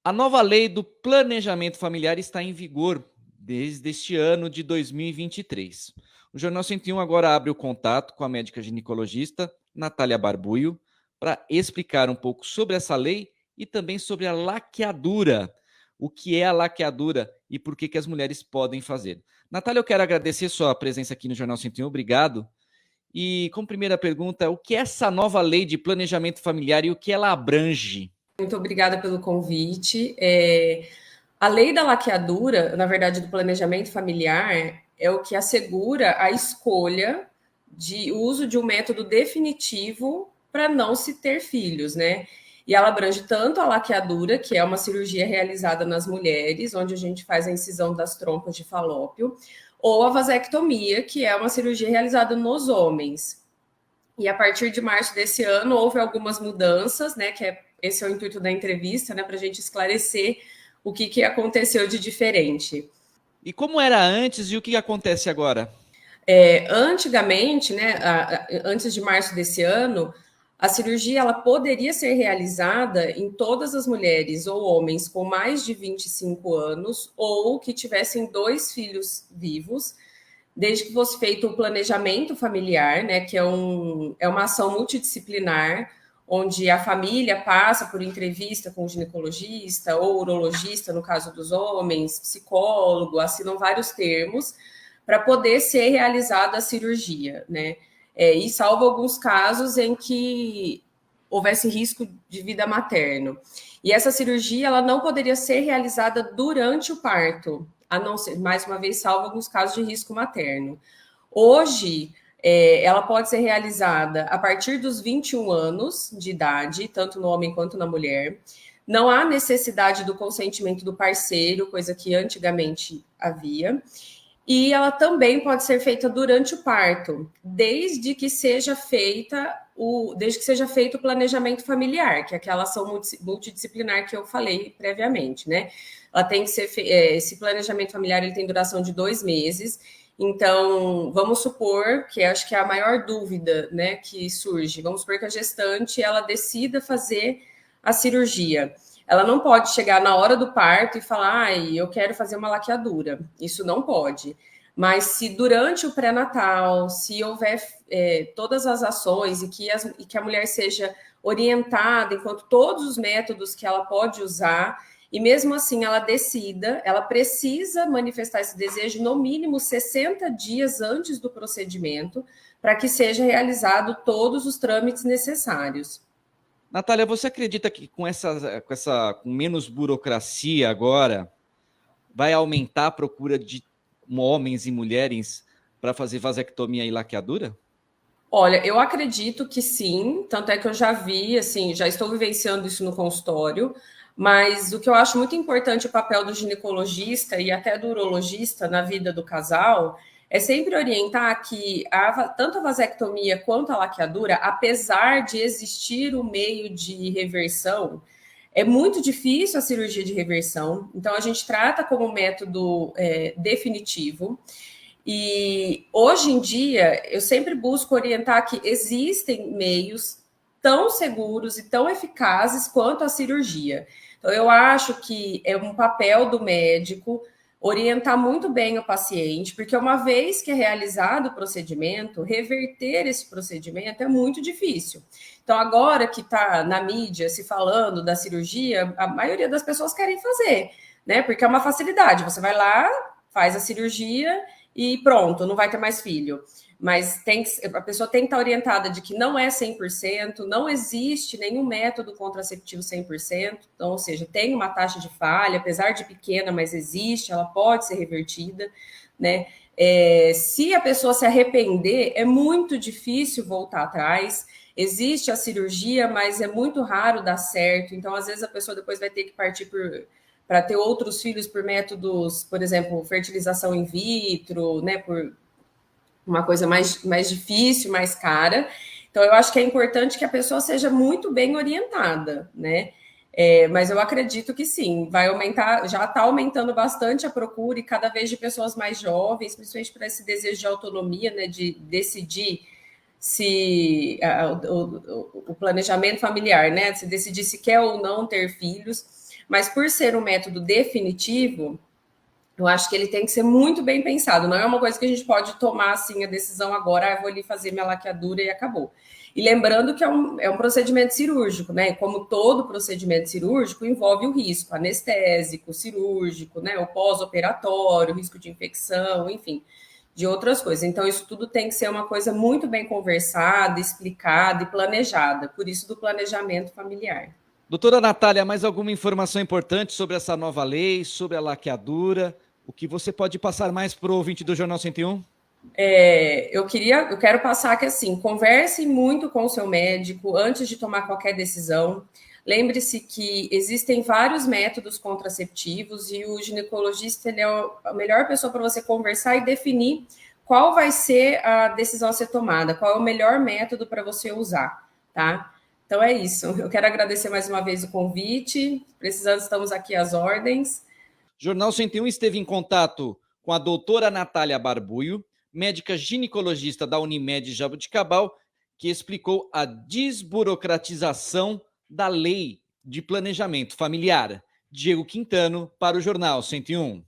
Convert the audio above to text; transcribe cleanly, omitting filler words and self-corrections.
A nova lei do planejamento familiar está em vigor desde este ano de 2023. O Jornal 101 agora abre o contato com a médica ginecologista Natália Barbuio para explicar um pouco sobre essa lei e também sobre a laqueadura. O que é a laqueadura e por que as mulheres podem fazer. Natália, eu quero agradecer sua presença aqui no Jornal 101, obrigado. E como primeira pergunta, o que é essa nova lei de planejamento familiar e o que ela abrange? Muito obrigada pelo convite. A lei da laqueadura, na verdade, do planejamento familiar, é o que assegura a escolha de uso de um método definitivo para não se ter filhos, né? E ela abrange tanto a laqueadura, que é uma cirurgia realizada nas mulheres, onde a gente faz a incisão das trompas de falópio, ou a vasectomia, que é uma cirurgia realizada nos homens. E a partir de março desse ano houve algumas mudanças, né? Esse é o intuito da entrevista, né? Para a gente esclarecer o que aconteceu de diferente. E como era antes e o que acontece agora? Antigamente, né, antes de março desse ano, a cirurgia ela poderia ser realizada em todas as mulheres ou homens com mais de 25 anos ou que tivessem 2 filhos vivos, desde que fosse feito o planejamento familiar, né, que é uma ação multidisciplinar, onde a família passa por entrevista com o ginecologista ou urologista, no caso dos homens, psicólogo, assinam vários termos para poder ser realizada a cirurgia, né? E salvo alguns casos em que houvesse risco de vida materno. E essa cirurgia ela não poderia ser realizada durante o parto, a não ser, mais uma vez, salvo alguns casos de risco materno. Hoje, ela pode ser realizada a partir dos 21 anos de idade, tanto no homem quanto na mulher. Não há necessidade do consentimento do parceiro, coisa que antigamente havia. E ela também pode ser feita durante o parto, desde que seja feito o planejamento familiar, que é aquela ação multidisciplinar que eu falei previamente, né? Ela tem que ser esse planejamento familiar ele tem duração de 2 meses. Então, vamos supor que acho que é a maior dúvida, né, que surge. Vamos supor que a gestante ela decida fazer a cirurgia. Ela não pode chegar na hora do parto e falar, ai, eu quero fazer uma laqueadura. Isso não pode. Mas se durante o pré-natal, se houver todas as ações e que a mulher seja orientada enquanto todos os métodos que ela pode usar, e mesmo assim ela decida, ela precisa manifestar esse desejo no mínimo 60 dias antes do procedimento, para que seja realizado todos os trâmites necessários. Natália, você acredita que com menos burocracia agora vai aumentar a procura de homens e mulheres para fazer vasectomia e laqueadura? Olha, eu acredito que sim, tanto é que eu já vi, assim, já estou vivenciando isso no consultório, mas o que eu acho muito importante o papel do ginecologista e até do urologista na vida do casal é sempre orientar que tanto a vasectomia quanto a laqueadura, apesar de existir o meio de reversão, é muito difícil a cirurgia de reversão, então a gente trata como método definitivo. E hoje em dia, eu sempre busco orientar que existem meios tão seguros e tão eficazes quanto a cirurgia. Então, eu acho que é um papel do médico orientar muito bem o paciente, porque uma vez que é realizado o procedimento, reverter esse procedimento é muito difícil. Então, agora que está na mídia se falando da cirurgia, a maioria das pessoas querem fazer, né? Porque é uma facilidade. Você vai lá, faz a cirurgia e pronto, não vai ter mais filho. Mas a pessoa tem que estar orientada de que não é 100%, não existe nenhum método contraceptivo 100%, então, ou seja, tem uma taxa de falha, apesar de pequena, mas existe, ela pode ser revertida, né? Se a pessoa se arrepender, é muito difícil voltar atrás. Existe a cirurgia, mas é muito raro dar certo, então, às vezes, a pessoa depois vai ter que partir para ter outros filhos por métodos, por exemplo, fertilização in vitro, né, por uma coisa mais difícil, mais cara. Então, eu acho que é importante que a pessoa seja muito bem orientada, né? Mas eu acredito que sim, vai aumentar, já está aumentando bastante a procura e cada vez de pessoas mais jovens, principalmente para esse desejo de autonomia, né, de decidir se o planejamento familiar, né, se decidir se quer ou não ter filhos. Mas por ser um método definitivo, eu acho que ele tem que ser muito bem pensado. Não é uma coisa que a gente pode tomar assim a decisão agora, eu vou ali fazer minha laqueadura e acabou. E lembrando que é um procedimento cirúrgico, né? Como todo procedimento cirúrgico, envolve o risco anestésico, cirúrgico, né? O pós-operatório, o risco de infecção, enfim, de outras coisas. Então, isso tudo tem que ser uma coisa muito bem conversada, explicada e planejada. Por isso, do planejamento familiar. Doutora Natália, mais alguma informação importante sobre essa nova lei, sobre a laqueadura? O que você pode passar mais para o ouvinte do Jornal 101? Eu quero passar que assim, converse muito com o seu médico antes de tomar qualquer decisão. Lembre-se que existem vários métodos contraceptivos e o ginecologista ele é a melhor pessoa para você conversar e definir qual vai ser a decisão a ser tomada, qual é o melhor método para você usar, tá? Então é isso. Eu quero agradecer mais uma vez o convite. Precisando, estamos aqui às ordens. Jornal 101 esteve em contato com a doutora Natália Barbuio, médica ginecologista da Unimed Jaboticabal, que explicou a desburocratização da lei de planejamento familiar. Diego Quintano para o Jornal 101.